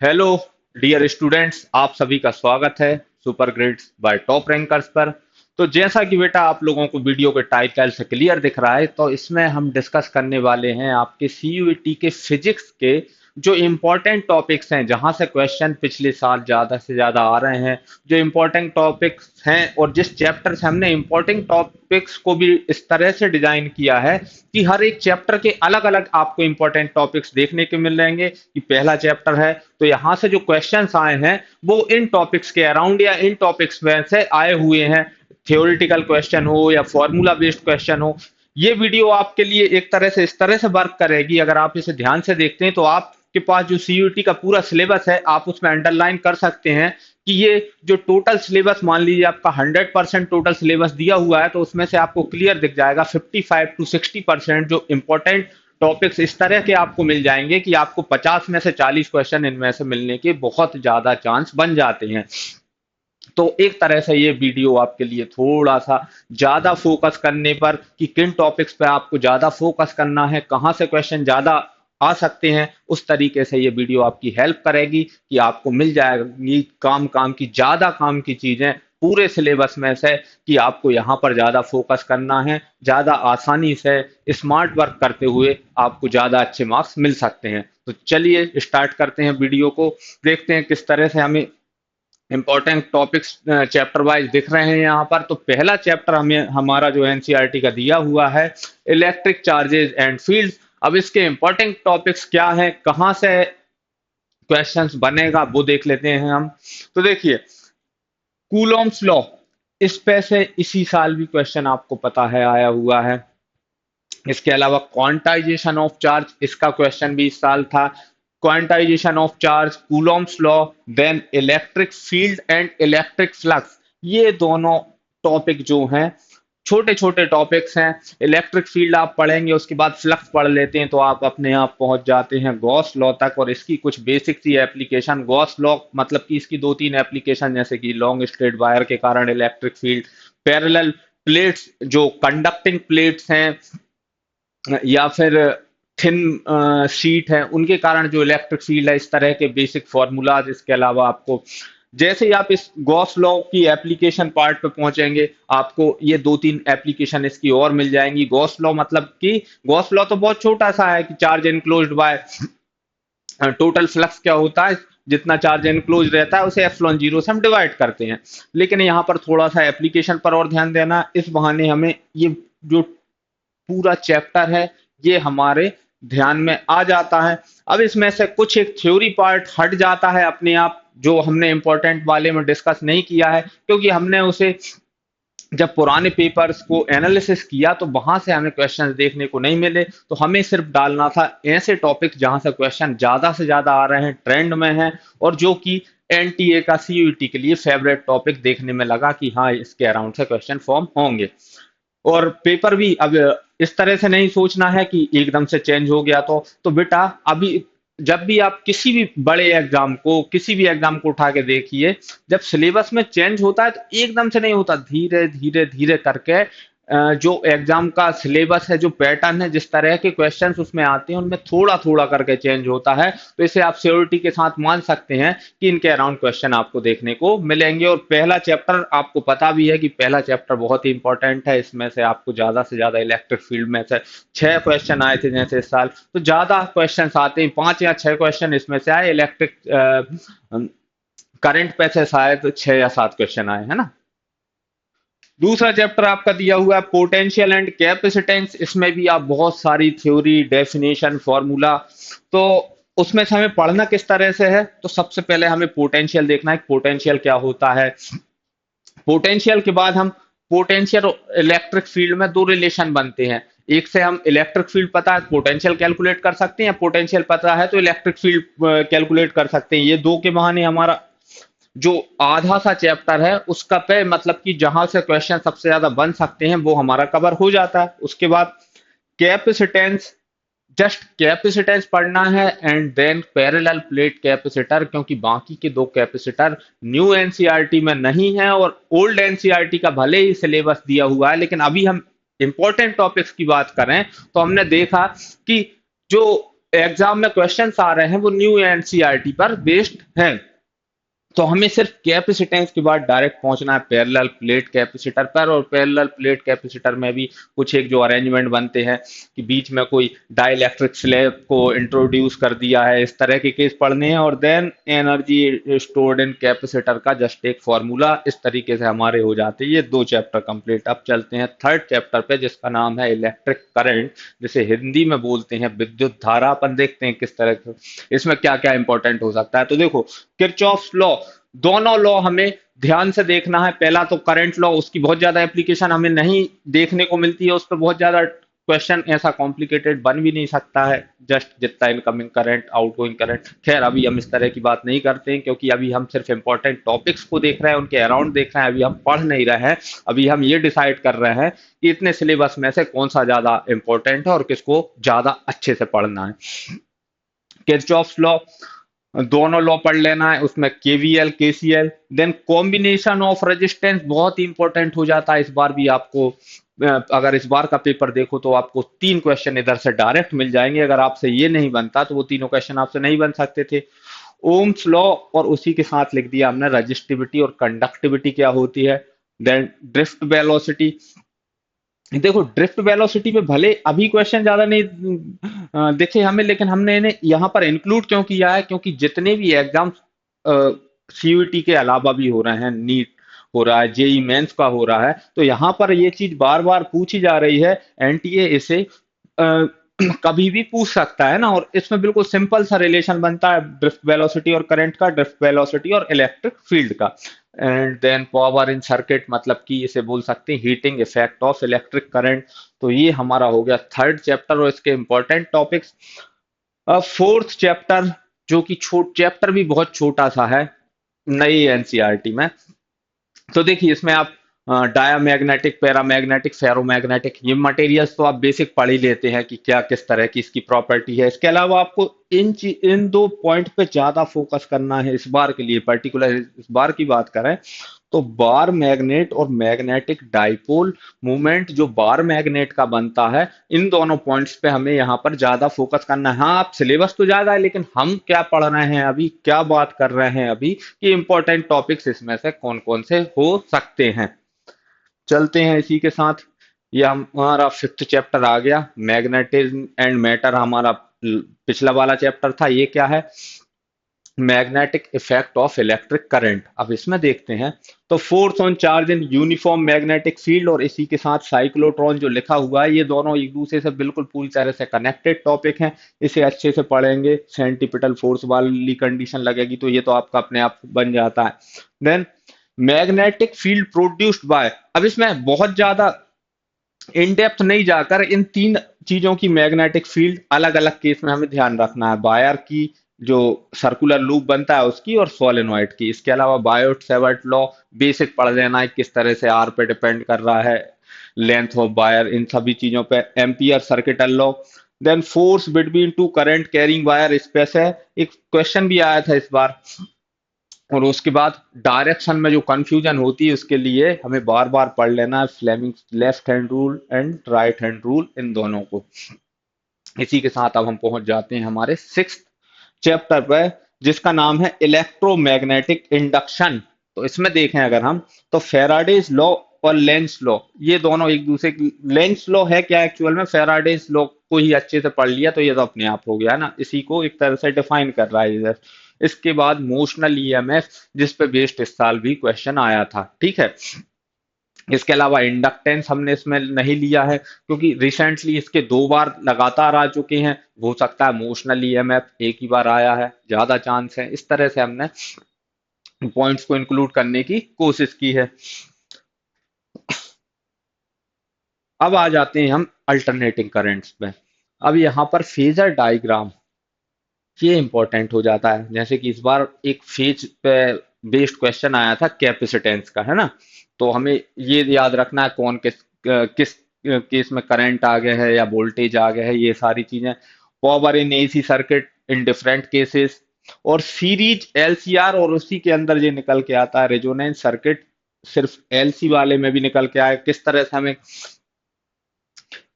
Hello dear students, आप सभी का स्वागत है super grades bye top rankers पर। तो जैसा कि बेटा आप लोगों को वीडियो के टाइटल से क्लियर दिख रहा है, तो इसमें हम डिस्कस करने वाले हैं आपके सीयूईटी के फिजिक्स के जो इम्पोर्टेंट टॉपिक्स हैं, जहां से क्वेश्चन पिछले साल ज्यादा से ज्यादा आ रहे हैं। जो इम्पोर्टेंट टॉपिक्स हैं और जिस चैप्टर से हमने इम्पोर्टेंट टॉपिक्स को भी इस तरह से डिजाइन किया है कि हर एक चैप्टर के अलग अलग आपको इंपॉर्टेंट टॉपिक्स देखने के मिल जाएंगे। कि पहला चैप्टर है तो यहां से जो क्वेश्चंस आए हैं वो इन टॉपिक्स के अराउंड या इन टॉपिक्स में से आए हुए हैं। थियोरिटिकल क्वेश्चन हो या फॉर्मूला बेस्ड क्वेश्चन हो, ये वीडियो आपके लिए एक तरह से इस तरह से वर्क करेगी। अगर आप इसे ध्यान से देखते हैं तो आपके पास जो सीयूटी का पूरा सिलेबस है, आप उसमें अंडरलाइन कर सकते हैं कि ये जो टोटल सिलेबस, मान लीजिए आपका 100% टोटल सिलेबस दिया हुआ है, तो उसमें से आपको क्लियर दिख जाएगा 55 to 60% जो इंपॉर्टेंट टॉपिक्स इस तरह के आपको मिल जाएंगे कि आपको 50 में से 40 क्वेश्चन इनमें से मिलने के बहुत ज्यादा चांस बन जाते हैं। तो एक तरह से ये वीडियो आपके लिए थोड़ा सा ज्यादा फोकस करने पर कि किन टॉपिक्स पे आपको ज्यादा फोकस करना है, कहाँ से क्वेश्चन ज्यादा आ सकते हैं, उस तरीके से ये वीडियो आपकी हेल्प करेगी कि आपको मिल जाएगी काम काम की ज्यादा काम की चीजें पूरे सिलेबस में से, कि आपको यहाँ पर ज्यादा फोकस करना है। ज्यादा आसानी से स्मार्ट वर्क करते हुए आपको ज्यादा अच्छे मार्क्स मिल सकते हैं। तो चलिए स्टार्ट करते हैं वीडियो को। देखते हैं किस तरह से हमें इंपॉर्टेंट टॉपिक्स चैप्टर वाइज दिख रहे हैं यहाँ पर। तो पहला चैप्टर हमें हमारा जो एनसीईआरटी का दिया हुआ है, इलेक्ट्रिक चार्जेस एंड फील्ड्स। अब इसके इंपॉर्टेंट टॉपिक्स क्या हैं, कहाँ से क्वेश्चंस बनेगा, वो देख लेते हैं हम। तो देखिए, कूलॉम्स लॉ, इस पे से इसी साल भी क्वेश्चन आपको पता है आया हुआ है। इसके अलावा क्वांटाइजेशन ऑफ चार्ज, इसका क्वेश्चन भी इस साल था। Quantization of charge, Coulomb's law, then electric field and electric flux. ये दोनों टॉपिक जो हैं छोटे छोटे टॉपिक्स हैं। इलेक्ट्रिक फील्ड आप पढ़ेंगे, उसके बाद फ्लक्स पढ़ लेते हैं, तो आप अपने आप पहुंच जाते हैं गॉस लॉ तक। और इसकी कुछ बेसिक सी एप्लीकेशन, गॉस लॉ मतलब कि इसकी दो तीन एप्लीकेशन, जैसे कि लॉन्ग स्ट्रेट वायर के कारण इलेक्ट्रिक फील्ड, पैरेलल प्लेट्स जो कंडक्टिंग प्लेट्स हैं, या फिर थिन शीट है, उनके कारण जो इलेक्ट्रिक फील्ड है, इस तरह के बेसिक फॉर्मूलाज। इसके अलावा आपको जैसे ही आप इस गॉस लॉ की एप्लीकेशन पार्ट पे पहुंचेंगे, आपको ये दो तीन एप्लीकेशन इसकी और मिल जाएंगी। गॉस लॉ मतलब कि गॉस लॉ तो बहुत छोटा सा है कि charge enclosed by total flux क्या होता है, जितना चार्ज एनक्लोज रहता है उसे एप्सिलॉन जीरो से हम डिवाइड करते हैं। लेकिन यहाँ पर थोड़ा सा एप्लीकेशन पर और ध्यान देना, इस बहाने हमें ये जो पूरा चैप्टर है ये हमारे ध्यान में आ जाता है। अब इसमें से कुछ एक थ्योरी पार्ट हट जाता है अपने आप, जो हमने इंपॉर्टेंट वाले में डिस्कस नहीं किया है, क्योंकि हमने उसे जब पुराने पेपर्स को एनालिसिस किया तो वहां से हमें क्वेश्चंस देखने को नहीं मिले। तो हमें सिर्फ डालना था ऐसे टॉपिक्स जहां से क्वेश्चन ज्यादा से ज्यादा आ रहे हैं, ट्रेंड में हैं, और जो कि एनटीए का सीयूईटी के लिए फेवरेट टॉपिक देखने में लगा कि हाँ, इसके अराउंड से क्वेश्चन फॉर्म होंगे। और पेपर भी अब इस तरह से नहीं सोचना है कि एकदम से चेंज हो गया। तो बेटा, अभी जब भी आप किसी भी बड़े एग्जाम को, किसी भी एग्जाम को उठा के देखिए, जब सिलेबस में चेंज होता है तो एकदम से नहीं होता, धीरे धीरे धीरे करके जो एग्जाम का सिलेबस है, जो पैटर्न है, जिस तरह के क्वेश्चंस उसमें आते हैं, उनमें थोड़ा थोड़ा करके चेंज होता है। तो इसे आप श्योरिटी के साथ मान सकते हैं कि इनके अराउंड क्वेश्चन आपको देखने को मिलेंगे। और पहला चैप्टर आपको पता भी है कि पहला चैप्टर बहुत ही इंपॉर्टेंट है। इसमें से आपको ज्यादा से ज्यादा इलेक्ट्रिक फील्ड में से 6 क्वेश्चन आए थे जैसे इस साल, तो ज्यादा क्वेश्चन आते हैं, 5 या 6 क्वेश्चन इसमें से आए। इलेक्ट्रिक करंट पे से शायद 6 या 7 क्वेश्चन आए, है ना। दूसरा चैप्टर आपका दिया हुआ है पोटेंशियल एंड कैपेसिटेंस। इसमें भी आप बहुत सारी थ्योरी, डेफिनेशन, फॉर्मूला, तो उसमें से हमें पढ़ना किस तरह से है। तो सबसे पहले हमें पोटेंशियल देखना है, पोटेंशियल क्या होता है। पोटेंशियल के बाद हम पोटेंशियल और इलेक्ट्रिक फील्ड में दो रिलेशन बनते हैं। एक से हम इलेक्ट्रिक फील्ड पता है, पोटेंशियल कैलकुलेट कर सकते हैं, या पोटेंशियल पता है तो इलेक्ट्रिक फील्ड कैलकुलेट कर सकते हैं। ये दो के बहाने हमारा जो आधा सा चैप्टर है उसका पे मतलब कि जहां से क्वेश्चन सबसे ज्यादा बन सकते हैं वो हमारा कवर हो जाता है। उसके बाद कैपेसिटेंस, जस्ट कैपेसिटेंस पढ़ना है, and then parallel plate capacitor, क्योंकि बाकी के दो कैपेसिटर न्यू एनसीईआरटी में नहीं है, और ओल्ड एनसीईआरटी का भले ही सिलेबस दिया हुआ है, लेकिन अभी हम इंपॉर्टेंट टॉपिक्स की बात करें तो हमने देखा कि जो एग्जाम में क्वेश्चंस आ रहे हैं वो न्यू एनसीईआरटी पर बेस्ड हैं। तो हमें सिर्फ कैपेसिटेंस के बाद डायरेक्ट पहुंचना है पैरेलल प्लेट कैपेसिटर पर, और पैरेलल प्लेट कैपेसिटर में भी कुछ एक जो अरेंजमेंट बनते हैं कि बीच में कोई डाइलेक्ट्रिक स्लैब को इंट्रोड्यूस कर दिया है, इस तरह के केस पढ़ने हैं। और then energy stored in capacitor का जस्ट एक फॉर्मूला, इस तरीके से हमारे हो जाते हैं ये दो चैप्टर कंप्लीट। अब चलते हैं थर्ड चैप्टर पे जिसका नाम है इलेक्ट्रिक करंट, जिसे हिंदी में बोलते हैं विद्युत धारा। अपन देखते हैं किस तरह से इसमें क्या क्या इंपॉर्टेंट हो सकता है। तो देखो, किरचॉफ्स लॉ, दोनों लॉ हमें ध्यान से देखना है। पहला तो करंट लॉ, उसकी बहुत ज्यादा एप्लीकेशन हमें नहीं देखने को मिलती है, उस पर बहुत ज्यादा क्वेश्चन ऐसा कॉम्प्लिकेटेड बन भी नहीं सकता है, जस्ट जितना इनकमिंग करंट आउटगोइंग करंट। खैर अभी हम इस तरह की बात नहीं करते हैं, क्योंकि अभी हम सिर्फ इंपॉर्टेंट टॉपिक्स को देख रहे हैं, उनके अराउंड देख रहे हैं, अभी हम पढ़ नहीं रहे हैं। अभी हम ये डिसाइड कर रहे हैं कि इतने सिलेबस में से कौन सा ज्यादा इंपॉर्टेंट है और किसको ज्यादा अच्छे से पढ़ना है। किरचॉफ्स लॉ, दोनों लॉ पढ़ लेना है, उसमें KVL KCL. Then combination of resistance बहुत ही इंपॉर्टेंट हो जाता है इस बार भी आपको। अगर इस बार का पेपर देखो तो आपको तीन क्वेश्चन इधर से डायरेक्ट मिल जाएंगे, अगर आपसे ये नहीं बनता तो वो तीनों क्वेश्चन आपसे नहीं बन सकते थे। ओम्स लॉ, और उसी के साथ लिख दिया हमने रजिस्टिविटी और कंडक्टिविटी क्या होती है। Then drift velocity. देखो, ड्रिफ्ट वेलोसिटी पे भले अभी क्वेश्चन ज्यादा नहीं दिखे हमें, लेकिन हमने इन्हें यहाँ पर इंक्लूड क्यों किया है, क्योंकि जितने भी एग्जाम सीयूईटी के अलावा भी हो रहे हैं, नीट हो रहा है, जेई मेंस का हो रहा है, तो यहाँ पर ये चीज बार बार पूछी जा रही है। एनटीए इसे कभी भी पूछ सकता है ना, और इसमें बिल्कुल सिंपल सा रिलेशन बनता है ड्रिफ्ट वेलोसिटी और करंट का, ड्रिफ्ट वेलोसिटी और इलेक्ट्रिक फील्ड का। And then power in circuit, मतलब कि इसे बोल सकते हैं heating effect of electric current. तो ये हमारा हो गया थर्ड चैप्टर और इसके इंपॉर्टेंट टॉपिक्स। अब फोर्थ चैप्टर, जो कि चैप्टर भी बहुत छोटा सा है नई एनसीईआरटी में। तो देखिए, इसमें आप डायामैग्नेटिक, पैरामैग्नेटिक, फेरोमैग्नेटिक, ये मटेरियल्स तो आप बेसिक पढ़ ही लेते हैं कि क्या किस तरह की इसकी प्रॉपर्टी है। इसके अलावा आपको इन दो पॉइंट पे ज्यादा फोकस करना है इस बार के लिए, पर्टिकुलर इस बार की बात करें तो बार मैग्नेट और मैग्नेटिक डाइपोल मूवमेंट जो बार मैग्नेट का बनता है, इन दोनों पॉइंट्स पे हमें यहाँ पर ज्यादा फोकस करना है। हाँ, आप सिलेबस तो ज्यादा है, लेकिन हम क्या पढ़ रहे हैं अभी, क्या बात कर रहे हैं अभी, कि इंपॉर्टेंट टॉपिक्स इसमें से कौन कौन से हो सकते हैं। चलते हैं इसी के साथ। ये हमारा फिफ्थ चैप्टर आ गया, मैग्नेटिज्म एंड मैटर। हमारा पिछला वाला चैप्टर था, ये क्या है, magnetic effect of electric current. अब इसमें देखते हैं, तो force on charge in uniform magnetic field और इसी के साथ साइक्लोट्रॉन जो लिखा हुआ है, ये दोनों एक दूसरे से बिल्कुल पूरी तरह से कनेक्टेड टॉपिक हैं। इसे अच्छे से पढ़ेंगे, सेंटीपिटल फोर्स वाली कंडीशन लगेगी तो ये तो आपका अपने आप बन जाता है। Then magnetic field produced by, अब इसमें बहुत ज्यादा इन डेप्थ नहीं जाकर इन तीन चीजों की मैग्नेटिक फील्ड अलग अलग केस में हमें ध्यान रखना है। बायर की जो सर्कुलर लूप बनता है उसकी, और सोलेनॉइड की। इसके अलावा बायोट सेवर्ट लॉ बेसिक पढ़ लेना है, किस तरह से आर पे डिपेंड कर रहा है लेंथ ऑफ वायर, इन सभी चीजों पे। Ampere circuital law. Then force between two current carrying wire space है, एक क्वेश्चन भी आया था इस बार। और उसके बाद डायरेक्शन में जो कंफ्यूजन होती है उसके लिए हमें बार बार पढ़ लेना है Fleming left hand rule and right hand rule, इन दोनों को। इसी के साथ अब हम पहुंच जाते हैं हमारे सिक्स्थ चैप्टर पर, जिसका नाम है इलेक्ट्रोमैग्नेटिक इंडक्शन। तो इसमें देखें अगर हम, तो फेराडेज लॉ और लेंस लॉ, ये दोनों एक दूसरे की, लेंस लॉ है क्या एक्चुअल में, फेराडेज लॉ को ही अच्छे से पढ़ लिया तो ये तो अपने आप हो गया है ना, इसी को एक तरह से डिफाइन कर रहा है इधर। इसके बाद मोशनल ईएमएफ, जिस पे बेस्ड इस साल भी क्वेश्चन आया था, ठीक है। इसके अलावा इंडक्टेंस हमने इसमें नहीं लिया है, क्योंकि रिसेंटली इसके दो बार लगातार आ चुके हैं। हो सकता है मोशनल ईएमएफ एक ही बार आया है, ज्यादा चांस है। इस तरह से हमने पॉइंट्स को इंक्लूड करने की कोशिश की है। अब आ जाते हैं हम अल्टरनेटिंग करंट्स पे। अब यहाँ पर फेजर डायग्राम, ये इंपॉर्टेंट हो जाता है। जैसे कि इस बार एक फेज पे बेस्ड क्वेश्चन आया था कैपेसिटेंस का, है ना। तो हमें ये याद रखना है कौन किस केस में करंट आ गया है या वोल्टेज आ गया है, ये सारी चीजें। Power in AC circuit in different cases, और सीरीज एलसीआर, और उसी के अंदर ये निकल के आता है रेजोनेंस सर्किट, सिर्फ एलसी वाले में भी निकल के आए, किस तरह से हमें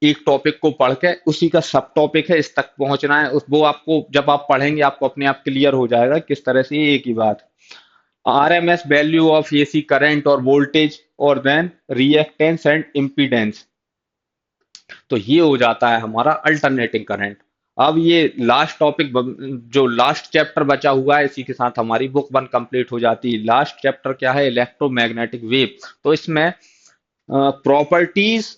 एक टॉपिक को पढ़ के उसी का सब टॉपिक है, इस तक पहुंचना है, उस वो आपको जब आप पढ़ेंगे आपको अपने आप क्लियर हो जाएगा किस तरह से ये एक ही बात। RMS value of AC current और वोल्टेज और देन रिएक्टेंस एंड इम्पीडेंस, तो ये हो जाता है हमारा अल्टरनेटिंग करंट। अब ये लास्ट टॉपिक, जो लास्ट चैप्टर बचा हुआ है, इसी के साथ हमारी बुक 1 कंप्लीट हो जाती है। लास्ट चैप्टर क्या है? Electromagnetic wave. तो इसमें प्रॉपर्टीज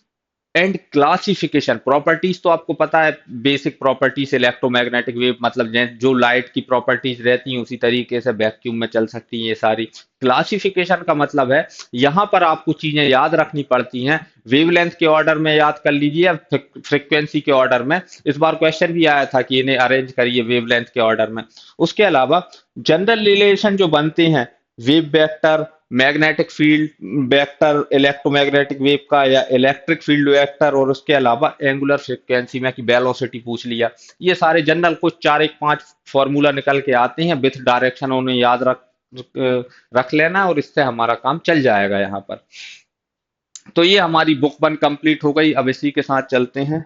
एंड क्लासिफिकेशन। प्रॉपर्टीज तो आपको पता है, बेसिक प्रॉपर्टीज इलेक्ट्रोमैग्नेटिक वेव, मतलब जो लाइट की प्रॉपर्टीज रहती हैं उसी तरीके से वैक्यूम में चल सकती हैं ये सारी। क्लासिफिकेशन का मतलब है यहां पर आपको चीजें याद रखनी पड़ती हैं। वेवलेंथ के ऑर्डर में याद कर लीजिए या फ्रिक्वेंसी के ऑर्डर में। इस बार क्वेश्चन भी आया था कि इन्हें अरेंज करिए वेवलेंथ के ऑर्डर में। उसके अलावा जनरल रिलेशन जो बनते हैं, wave vector, magnetic field vector electromagnetic wave का, या इलेक्ट्रिक फील्ड वेक्टर, और उसके अलावा एंगुलर फ्रीक्वेंसी में कि वेलोसिटी पूछ लिया। ये सारे जनरल कुछ 4 1 5 फॉर्मूला निकल के आते हैं विथ डायरेक्शन, उन्हें याद रख लेना और इससे हमारा काम चल जाएगा यहाँ पर। तो ये हमारी बुक 1 कंप्लीट हो गई। अब इसी के साथ चलते हैं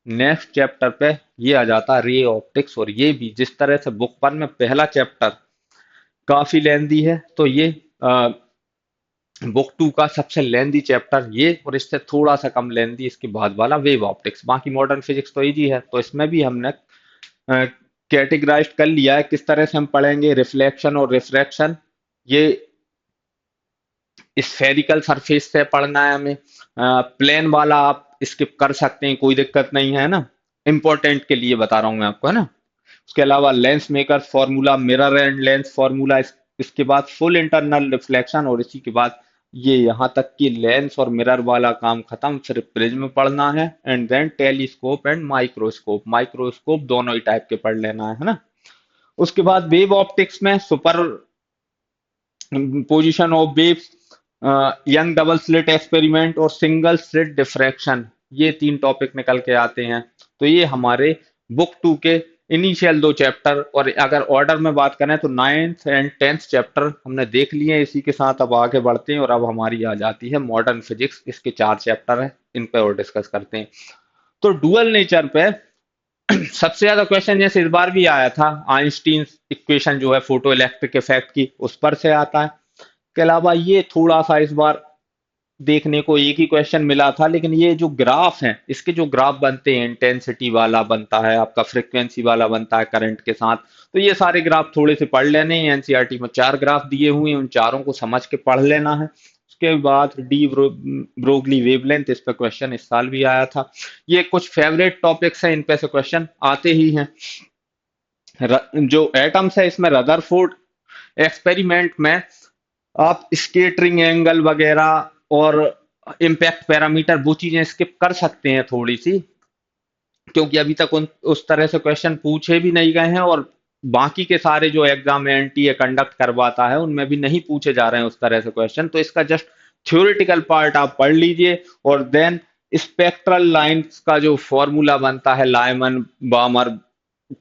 नेक्स्ट चैप्टर पे। ये आ जाता है रे ऑप्टिक्स, और ये भी जिस तरह से बुक 1 में पहला चैप्टर काफी लेंदी है, तो ये बुक 2 का सबसे लेंदी चैप्टर ये, और इससे थोड़ा सा कम लेंदी इसके बाद वाला वेव ऑप्टिक्स। बाकी मॉडर्न फिजिक्स तो इजी है, तो इसमें भी हमने कैटेगराइज कर लिया है किस तरह से हम पढ़ेंगे। रिफ्लेक्शन और रिफ्रैक्शन, ये स्फेरिकल सरफेस से पढ़ना है हमें। प्लेन वाला आप स्किप कर सकते हैं, कोई दिक्कत नहीं है ना। इंपॉर्टेंट के लिए बता रहा हूं मैं आपको, है ना। उसके अलावा lens maker formula, mirror and lens formula, इसके बाद फुल इंटरनल रिफ्लेक्शन, और इसी के बाद ये यहाँ तक कि लेंस और मिरर वाला काम खत्म, सिर्फ प्रिज्म पढ़ना है। And then telescope and microscope. Microscope दोनों ही टाइप के पढ़ लेना है ना। उसके बाद वेव ऑप्टिक्स में super position of waves, young double slit experiment और सिंगल स्लिट डिफ्रैक्शन, ये 3 टॉपिक निकल के आते हैं। तो ये हमारे बुक 2 के इनिशियल 2 चैप्टर। और अगर ऑर्डर में बात करें तो 9th एंड 10th चैप्टर हमने देख लिए हैं। इसी के साथ अब आगे बढ़ते हैं, और अब हमारी आ जाती है मॉडर्न फिजिक्स। इसके 4 चैप्टर हैं, इन पे और डिस्कस करते हैं। तो डुअल नेचर पे सबसे ज्यादा क्वेश्चन जैसे इस बार भी आया था, आइंस्टीन इक्वेशन जो है फोटो इलेक्ट्रिक इफेक्ट की, उस पर से आता है। के अलावा ये थोड़ा सा इस बार देखने को एक ही क्वेश्चन मिला था, लेकिन ये जो ग्राफ है, इसके जो ग्राफ बनते हैं, इंटेंसिटी वाला बनता है आपका, फ्रीक्वेंसी वाला बनता है करंट के साथ, तो ये सारे ग्राफ थोड़े से पढ़ लेने हैं। एनसीईआरटी में 4 ग्राफ दिए हुए हैं, उन चारों को समझ के पढ़ लेना है। उसके बाद डी ब्रोगली वेवलेंथ, इस पे क्वेश्चन इस साल भी आया था। ये कुछ फेवरेट टॉपिक्स हैं, इन पे से क्वेश्चन आते ही हैं। जो एटम्स है, इसमें रदरफोर्ड एक्सपेरिमेंट में आप स्केटरिंग एंगल वगैरह और इम्पैक्ट पैरामीटर, वो चीजें स्किप कर सकते हैं थोड़ी सी, क्योंकि अभी तक उस तरह से क्वेश्चन पूछे भी नहीं गए हैं, और बाकी के सारे जो एग्जाम एनटीए कंडक्ट करवाता है उनमें भी नहीं पूछे जा रहे हैं उस तरह से क्वेश्चन। तो इसका जस्ट थ्योरेटिकल पार्ट आप पढ़ लीजिए, और देन स्पेक्ट्रल लाइंस का जो फॉर्मूला बनता है, लाइमन बामर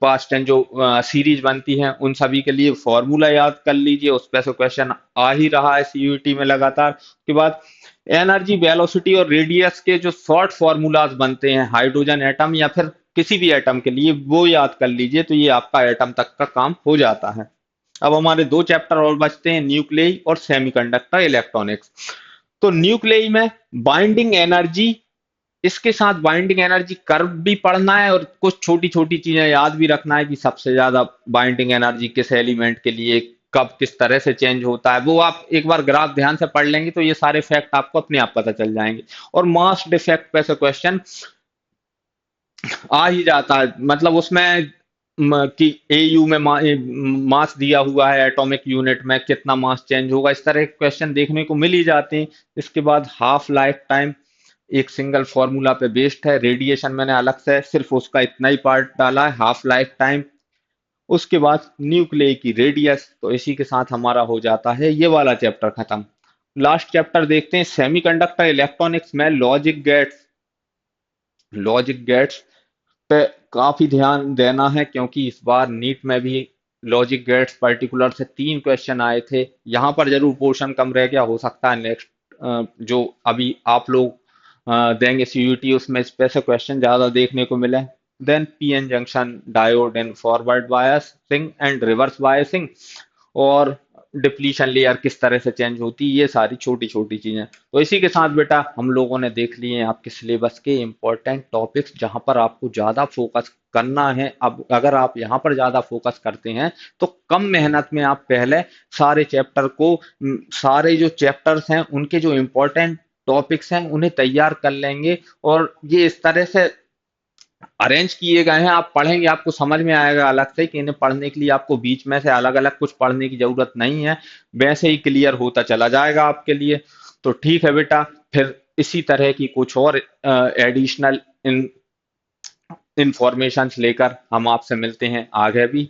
पास्ट एंड जो सीरीज बनती हैं, उन सभी के लिए फॉर्मूला याद कर लीजिए। उस पे से क्वेश्चन आ ही रहा है सीयूईटी में लगातार। उसके बाद एनर्जी, वेलोसिटी और रेडियस के जो शॉर्ट फॉर्मूलाज बनते हैं हाइड्रोजन एटम या फिर किसी भी एटम के लिए, वो याद कर लीजिए, तो ये आपका एटम तक का काम हो जाता है। अब हमारे 2 चैप्टर और बचते हैं, न्यूक्लियई और सेमीकंडक्टर इलेक्ट्रॉनिक्स। तो न्यूक्लियई में बाइंडिंग एनर्जी, इसके साथ बाइंडिंग एनर्जी कर्व भी पढ़ना है, और कुछ छोटी छोटी चीजें याद भी रखना है कि सबसे ज्यादा बाइंडिंग एनर्जी किस एलिमेंट के लिए कब किस तरह से चेंज होता है। वो आप एक बार ग्राफ ध्यान से पढ़ लेंगे तो ये सारे फैक्ट आपको अपने आप पता चल जाएंगे। और मास डिफेक्ट पे से क्वेश्चन आ ही जाता है, मतलब उसमें कि एयू में मास दिया हुआ है, एटॉमिक यूनिट में कितना मास चेंज होगा, इस तरह के क्वेश्चन देखने को मिल ही जाते हैं। इसके बाद हाफ लाइफ टाइम एक सिंगल फॉर्मूला पे बेस्ड है। रेडिएशन मैंने अलग से सिर्फ उसका इतना ही पार्ट डाला है, हाफ लाइफ टाइम। उसके बाद न्यूक्लियस की रेडियस। तो इसी के साथ हमारा हो जाता है ये वाला चैप्टर खत्म। लास्ट चैप्टर देखते हैं सेमीकंडक्टर इलेक्ट्रॉनिक्स में लॉजिक गेट्स। लॉजिक गेट्स पे काफी ध्यान देना है, क्योंकि इस बार नीट में भी लॉजिक गेट्स पर्टिकुलर से 3 क्वेश्चन आए थे। यहाँ पर जरूर पोर्शन कम रह गया, हो सकता है नेक्स्ट जो अभी आप लोग देंगे सीयूटी, उसमें स्पेशल क्वेश्चन ज्यादा देखने को मिले। Then PN junction diode in forward biasing and reverse biasing, और डिप्लीशन लेयर किस तरह से चेंज होती है, ये सारी छोटी छोटी चीजें। तो इसी के साथ बेटा हम लोगों ने देख लिए हैं आपके सिलेबस के इंपॉर्टेंट टॉपिक्स, जहां पर आपको ज्यादा फोकस करना है। अब अगर आप यहाँ पर ज्यादा फोकस करते हैं तो कम मेहनत में आप पहले सारे चैप्टर को, सारे जो चैप्टर्स हैं उनके जो इंपॉर्टेंट टॉपिक्स हैं उन्हें तैयार कर लेंगे। और ये इस तरह से अरेंज किए गए हैं, आप पढ़ेंगे आपको समझ में आएगा अलग से कि इन्हें पढ़ने के लिए आपको बीच में से अलग अलग कुछ पढ़ने की जरूरत नहीं है, वैसे ही क्लियर होता चला जाएगा आपके लिए। तो ठीक है बेटा, फिर इसी तरह की कुछ और एडिशनल इंफॉर्मेशन लेकर हम आपसे मिलते हैं आगे भी।